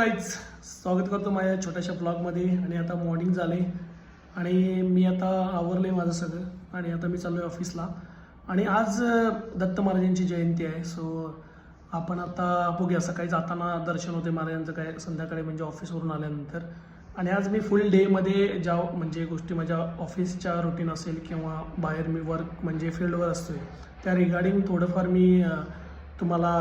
Guys, स्वागत करतो माझ्या छोट्याशा ब्लॉगमध्ये. आणि आता मॉर्निंग झाले आणि मी आता आवरले माझं सगळं आणि आता मी चाललो आहे ऑफिसला. आणि आज दत्त महाराजांची जयंती आहे. सो आपण आता बघूया, सकाळी जाताना दर्शन होते महाराजांचं काय, संध्याकाळी म्हणजे ऑफिसवरून आल्यानंतर. आणि आज मी फुल डेमध्ये ज्या म्हणजे गोष्टी माझ्या ऑफिसच्या रुटीन असेल किंवा बाहेर मी वर्क म्हणजे फील्डवर असतो आहे त्या रिगार्डिंग थोडंफार मी तुम्हाला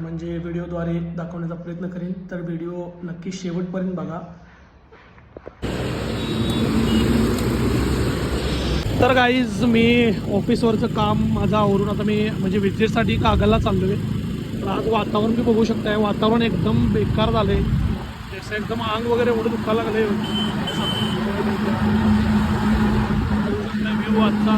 म्हणजे व्हिडिओद्वारे दाखवण्याचा प्रयत्न करेन. तर व्हिडिओ नक्की शेवटपर्यंत बघा. तर गाईज, मी ऑफिसवरचं काम माझं आवरून आता मी म्हणजे विजिटसाठी कागलला चाललो आहे. तर आज वातावरण मी बघू शकताय, वातावरण एकदम बेकार झालं आहे. जसं एकदम अंग वगैरे एवढं दुखायला लागलं आहे. व्ह्यू आजचा